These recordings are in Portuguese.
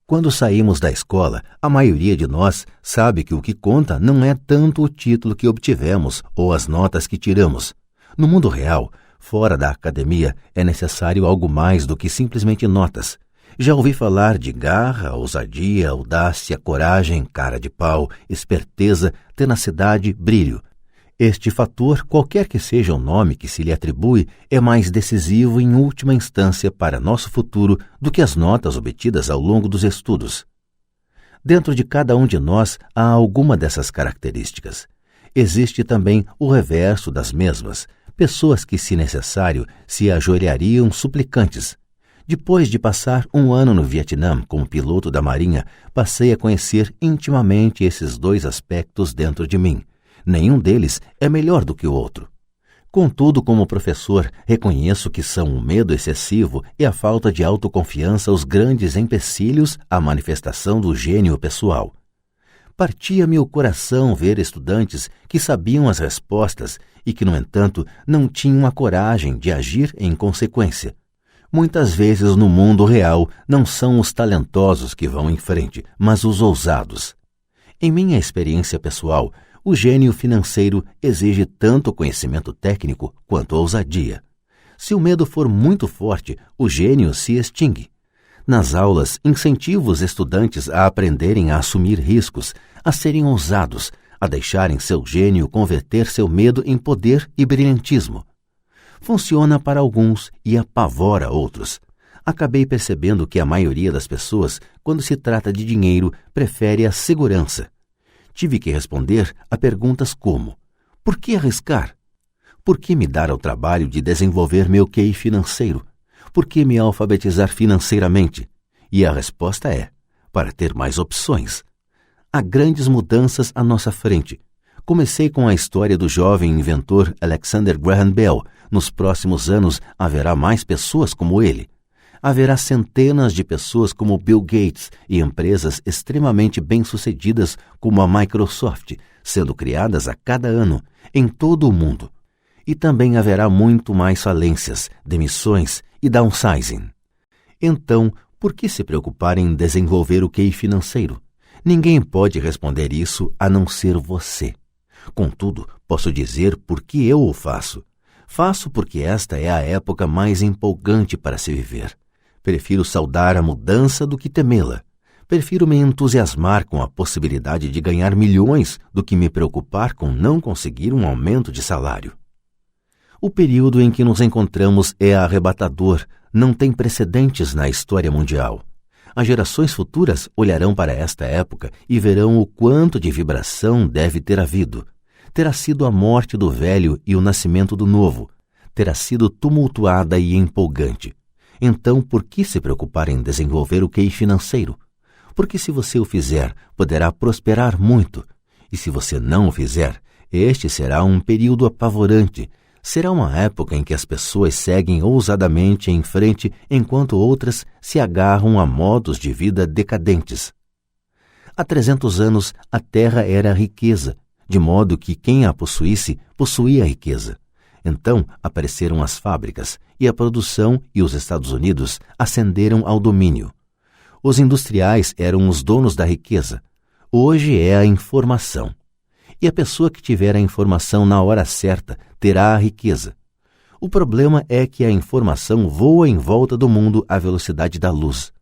Quando saímos da escola, a maioria de nós sabe que o que conta não é tanto o título que obtivemos ou as notas que tiramos. No mundo real, fora da academia, é necessário algo mais do que simplesmente notas. Já ouvi falar de garra, ousadia, audácia, coragem, cara de pau, esperteza, tenacidade, brilho. Este fator, qualquer que seja o nome que se lhe atribui, é mais decisivo em última instância para nosso futuro do que as notas obtidas ao longo dos estudos. Dentro de cada um de nós há alguma dessas características. Existe também o reverso das mesmas, pessoas que, se necessário, se ajoelhariam suplicantes. Depois de passar 1 ano no Vietnã como piloto da Marinha, passei a conhecer intimamente esses 2 aspectos dentro de mim. Nenhum deles é melhor do que o outro. Contudo, como professor, reconheço que são o medo excessivo e a falta de autoconfiança os grandes empecilhos à manifestação do gênio pessoal. Partia-me o coração ver estudantes que sabiam as respostas e que, no entanto, não tinham a coragem de agir em consequência. Muitas vezes no mundo real não são os talentosos que vão em frente, mas os ousados. Em minha experiência pessoal, o gênio financeiro exige tanto conhecimento técnico quanto ousadia. Se o medo for muito forte, o gênio se extingue. Nas aulas, incentivo os estudantes a aprenderem a assumir riscos, a serem ousados, a deixarem seu gênio converter seu medo em poder e brilhantismo. Funciona para alguns e apavora outros. Acabei percebendo que a maioria das pessoas, quando se trata de dinheiro, prefere a segurança. Tive que responder a perguntas como: por que arriscar? Por que me dar ao trabalho de desenvolver meu QI financeiro? Por que me alfabetizar financeiramente? E a resposta é: para ter mais opções. Há grandes mudanças à nossa frente. Comecei com a história do jovem inventor Alexander Graham Bell. Nos próximos anos haverá mais pessoas como ele. Haverá centenas de pessoas como Bill Gates e empresas extremamente bem-sucedidas como a Microsoft, sendo criadas a cada ano, em todo o mundo. E também haverá muito mais falências, demissões e downsizing. Então, por que se preocupar em desenvolver o QI financeiro? Ninguém pode responder isso a não ser você. Contudo, posso dizer por que eu o faço. Faço porque esta é a época mais empolgante para se viver. Prefiro saudar a mudança do que temê-la. Prefiro me entusiasmar com a possibilidade de ganhar milhões do que me preocupar com não conseguir um aumento de salário. O período em que nos encontramos é arrebatador, não tem precedentes na história mundial. As gerações futuras olharão para esta época e verão o quanto de vibração deve ter havido. Terá sido a morte do velho e o nascimento do novo. Terá sido tumultuada e empolgante. Então, por que se preocupar em desenvolver o QI financeiro? Porque se você o fizer, poderá prosperar muito. E se você não o fizer, este será um período apavorante. Será uma época em que as pessoas seguem ousadamente em frente, enquanto outras se agarram a modos de vida decadentes. Há 300 anos, a terra era riqueza, de modo que quem a possuísse, possuía a riqueza. Então apareceram as fábricas, e a produção e os Estados Unidos ascenderam ao domínio. Os industriais eram os donos da riqueza. Hoje é a informação. E a pessoa que tiver a informação na hora certa terá a riqueza. O problema é que a informação voa em volta do mundo à velocidade da luz.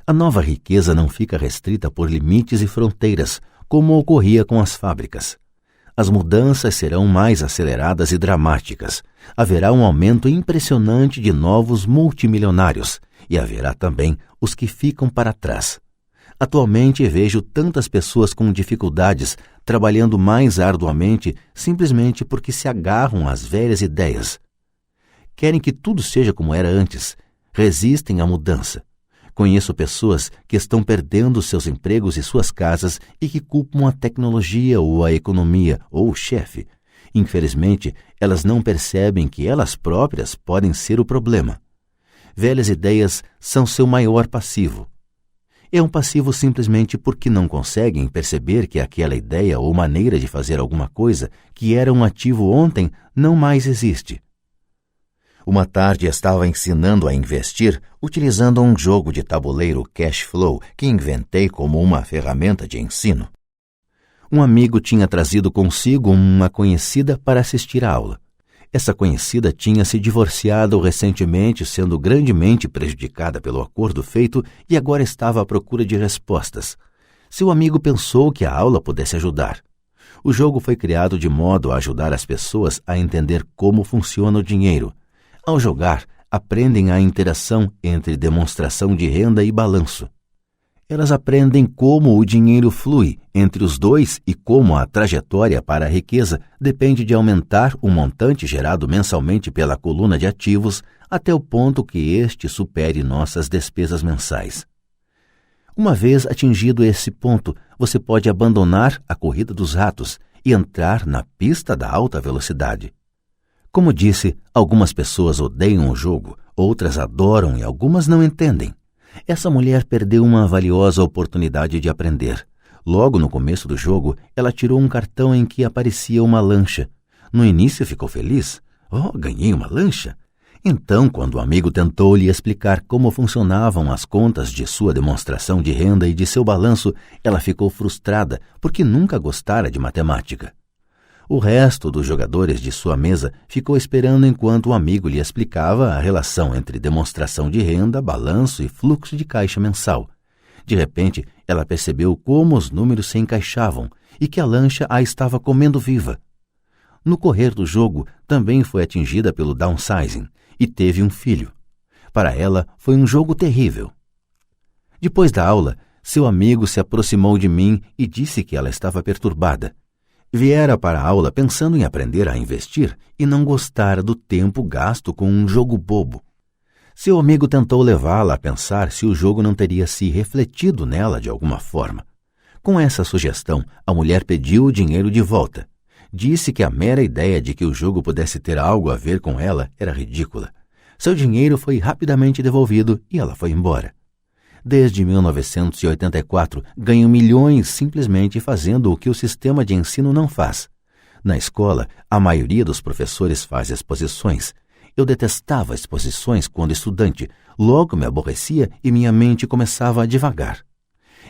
A nova riqueza não fica restrita por limites e fronteiras, como ocorria com as fábricas. As mudanças serão mais aceleradas e dramáticas. Haverá um aumento impressionante de novos multimilionários e haverá também os que ficam para trás. Atualmente vejo tantas pessoas com dificuldades trabalhando mais arduamente simplesmente porque se agarram às velhas ideias. Querem que tudo seja como era antes. Resistem à mudança. Conheço pessoas que estão perdendo seus empregos e suas casas e que culpam a tecnologia ou a economia ou o chefe. Infelizmente, elas não percebem que elas próprias podem ser o problema. Velhas ideias são seu maior passivo. É um passivo simplesmente porque não conseguem perceber que aquela ideia ou maneira de fazer alguma coisa que era um ativo ontem não mais existe. Uma tarde estava ensinando a investir utilizando um jogo de tabuleiro Cash Flow que inventei como uma ferramenta de ensino. Um amigo tinha trazido consigo uma conhecida para assistir à aula. Essa conhecida tinha se divorciado recentemente, sendo grandemente prejudicada pelo acordo feito e agora estava à procura de respostas. Seu amigo pensou que a aula pudesse ajudar. O jogo foi criado de modo a ajudar as pessoas a entender como funciona o dinheiro. Ao jogar, aprendem a interação entre demonstração de renda e balanço. Elas aprendem como o dinheiro flui entre os dois e como a trajetória para a riqueza depende de aumentar o montante gerado mensalmente pela coluna de ativos até o ponto que este supere nossas despesas mensais. Uma vez atingido esse ponto, você pode abandonar a corrida dos ratos e entrar na pista da alta velocidade. Como disse, algumas pessoas odeiam o jogo, outras adoram e algumas não entendem. Essa mulher perdeu uma valiosa oportunidade de aprender. Logo no começo do jogo, ela tirou um cartão em que aparecia uma lancha. No início ficou feliz. Oh, ganhei uma lancha! Então, quando o amigo tentou lhe explicar como funcionavam as contas de sua demonstração de renda e de seu balanço, ela ficou frustrada porque nunca gostara de matemática. O resto dos jogadores de sua mesa ficou esperando enquanto o amigo lhe explicava a relação entre demonstração de renda, balanço e fluxo de caixa mensal. De repente, ela percebeu como os números se encaixavam e que a lancha a estava comendo viva. No correr do jogo, também foi atingida pelo downsizing e teve um filho. Para ela, foi um jogo terrível. Depois da aula, seu amigo se aproximou de mim e disse que ela estava perturbada. Viera para a aula pensando em aprender a investir e não gostara do tempo gasto com um jogo bobo. Seu amigo tentou levá-la a pensar se o jogo não teria se refletido nela de alguma forma. Com essa sugestão, a mulher pediu o dinheiro de volta. Disse que a mera ideia de que o jogo pudesse ter algo a ver com ela era ridícula. Seu dinheiro foi rapidamente devolvido e ela foi embora. Desde 1984, ganho milhões simplesmente fazendo o que o sistema de ensino não faz. Na escola, a maioria dos professores faz exposições. Eu detestava exposições quando estudante, logo me aborrecia e minha mente começava a divagar.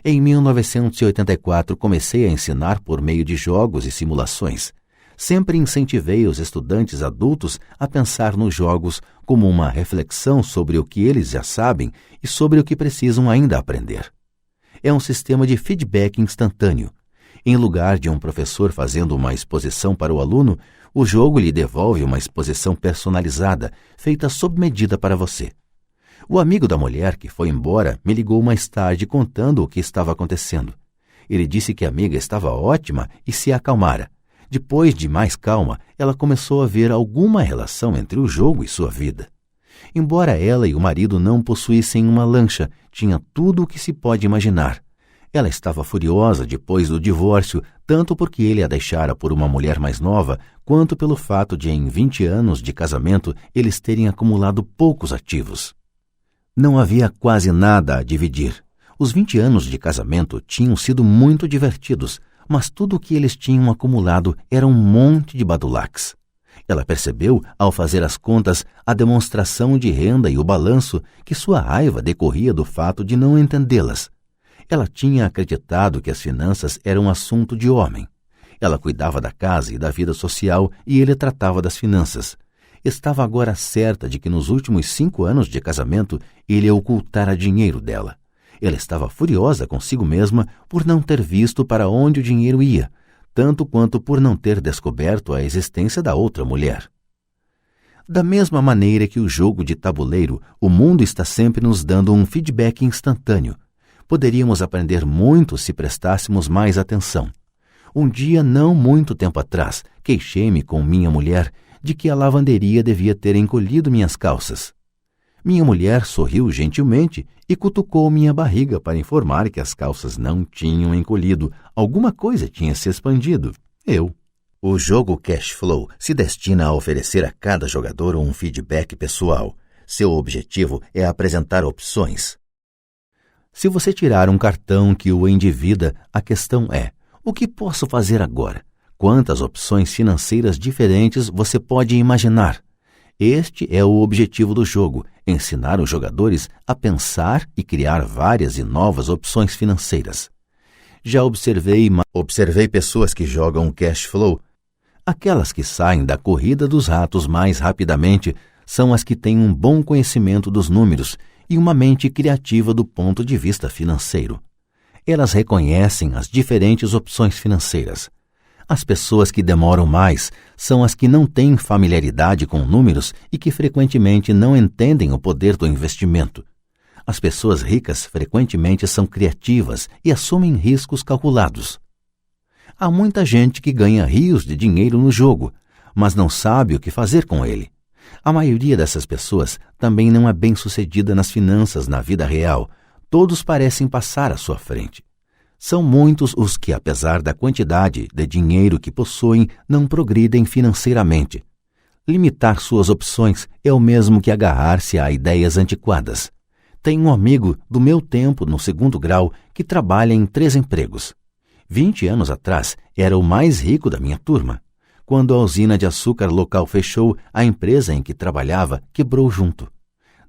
Em 1984, comecei a ensinar por meio de jogos e simulações. Sempre incentivei os estudantes adultos a pensar nos jogos como uma reflexão sobre o que eles já sabem e sobre o que precisam ainda aprender. É um sistema de feedback instantâneo. Em lugar de um professor fazendo uma exposição para o aluno, o jogo lhe devolve uma exposição personalizada, feita sob medida para você. O amigo da mulher que foi embora me ligou mais tarde contando o que estava acontecendo. Ele disse que a amiga estava ótima e se acalmara. Depois de mais calma, ela começou a ver alguma relação entre o jogo e sua vida. Embora ela e o marido não possuíssem uma lancha, tinha tudo o que se pode imaginar. Ela estava furiosa depois do divórcio, tanto porque ele a deixara por uma mulher mais nova, quanto pelo fato de, em 20 anos de casamento, eles terem acumulado poucos ativos. Não havia quase nada a dividir. Os 20 anos de casamento tinham sido muito divertidos, mas tudo o que eles tinham acumulado era um monte de badulaques. Ela percebeu, ao fazer as contas, a demonstração de renda e o balanço, que sua raiva decorria do fato de não entendê-las. Ela tinha acreditado que as finanças eram um assunto de homem. Ela cuidava da casa e da vida social e ele tratava das finanças. Estava agora certa de que nos últimos 5 anos de casamento ele ocultara dinheiro dela. Ela estava furiosa consigo mesma por não ter visto para onde o dinheiro ia, tanto quanto por não ter descoberto a existência da outra mulher. Da mesma maneira que o jogo de tabuleiro, o mundo está sempre nos dando um feedback instantâneo. Poderíamos aprender muito se prestássemos mais atenção. Um dia, não muito tempo atrás, queixei-me com minha mulher de que a lavanderia devia ter encolhido minhas calças. Minha mulher sorriu gentilmente e cutucou minha barriga para informar que as calças não tinham encolhido, alguma coisa tinha se expandido. O jogo Cash Flow se destina a oferecer a cada jogador um feedback pessoal. Seu objetivo é apresentar opções. Se você tirar um cartão que o endivida, a questão é: o que posso fazer agora? Quantas opções financeiras diferentes você pode imaginar? Este é o objetivo do jogo: ensinar os jogadores a pensar e criar várias e novas opções financeiras. Já observei pessoas que jogam cash flow. Aquelas que saem da corrida dos ratos mais rapidamente são as que têm um bom conhecimento dos números e uma mente criativa do ponto de vista financeiro. Elas reconhecem as diferentes opções financeiras. As pessoas que demoram mais são as que não têm familiaridade com números e que frequentemente não entendem o poder do investimento. As pessoas ricas frequentemente são criativas e assumem riscos calculados. Há muita gente que ganha rios de dinheiro no jogo, mas não sabe o que fazer com ele. A maioria dessas pessoas também não é bem-sucedida nas finanças na vida real. Todos parecem passar à sua frente. São muitos os que, apesar da quantidade de dinheiro que possuem, não progridem financeiramente. Limitar suas opções é o mesmo que agarrar-se a ideias antiquadas. Tenho um amigo do meu tempo no 2º grau que trabalha em 3 empregos. 20 anos atrás, era o mais rico da minha turma. Quando a usina de açúcar local fechou, a empresa em que trabalhava quebrou junto.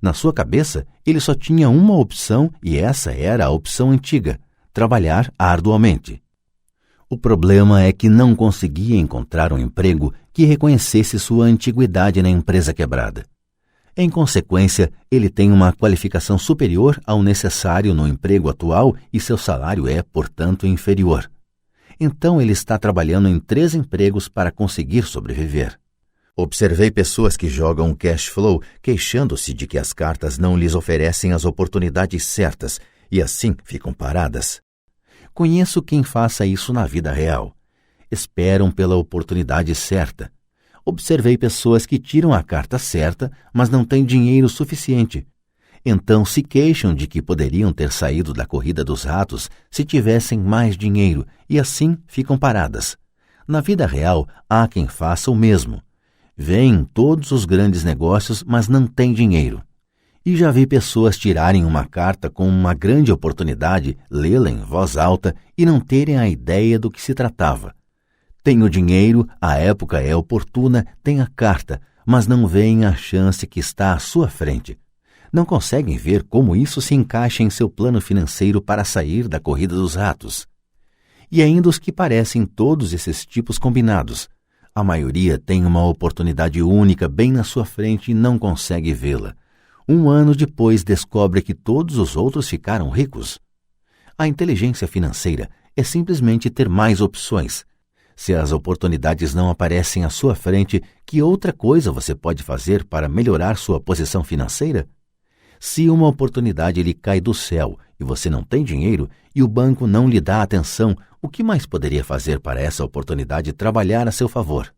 Na sua cabeça, ele só tinha uma opção e essa era a opção antiga: trabalhar arduamente. O problema é que não conseguia encontrar um emprego que reconhecesse sua antiguidade na empresa quebrada. Em consequência, ele tem uma qualificação superior ao necessário no emprego atual e seu salário é, portanto, inferior. Então ele está trabalhando em 3 empregos para conseguir sobreviver. Observei pessoas que jogam cash flow queixando-se de que as cartas não lhes oferecem as oportunidades certas e assim ficam paradas. Conheço quem faça isso na vida real. Esperam pela oportunidade certa. Observei pessoas que tiram a carta certa, mas não têm dinheiro suficiente. Então se queixam de que poderiam ter saído da corrida dos ratos se tivessem mais dinheiro e assim ficam paradas. Na vida real, há quem faça o mesmo. Vêem todos os grandes negócios, mas não têm dinheiro. E já vi pessoas tirarem uma carta com uma grande oportunidade, lê-la em voz alta e não terem a ideia do que se tratava. Tem o dinheiro, a época é oportuna, tem a carta, mas não veem a chance que está à sua frente. Não conseguem ver como isso se encaixa em seu plano financeiro para sair da corrida dos ratos. E ainda os que parecem todos esses tipos combinados. A maioria tem uma oportunidade única bem na sua frente e não consegue vê-la. 1 ano depois descobre que todos os outros ficaram ricos. A inteligência financeira é simplesmente ter mais opções. Se as oportunidades não aparecem à sua frente, que outra coisa você pode fazer para melhorar sua posição financeira? Se uma oportunidade lhe cai do céu e você não tem dinheiro e o banco não lhe dá atenção, o que mais poderia fazer para essa oportunidade trabalhar a seu favor?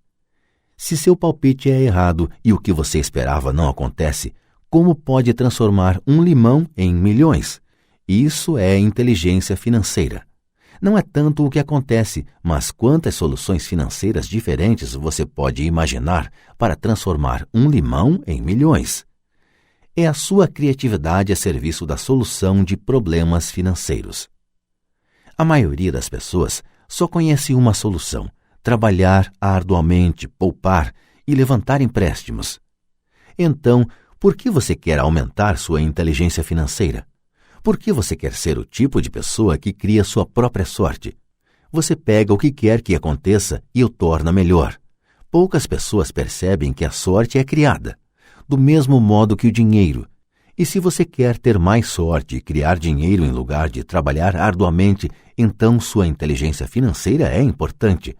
Se seu palpite é errado e o que você esperava não acontece, como pode transformar um limão em milhões? Isso é inteligência financeira. Não é tanto o que acontece, mas quantas soluções financeiras diferentes você pode imaginar para transformar um limão em milhões. É a sua criatividade a serviço da solução de problemas financeiros. A maioria das pessoas só conhece uma solução: trabalhar arduamente, poupar e levantar empréstimos. Então, por que você quer aumentar sua inteligência financeira? Por que você quer ser o tipo de pessoa que cria sua própria sorte? Você pega o que quer que aconteça e o torna melhor. Poucas pessoas percebem que a sorte é criada, do mesmo modo que o dinheiro. E se você quer ter mais sorte e criar dinheiro em lugar de trabalhar arduamente, então sua inteligência financeira é importante.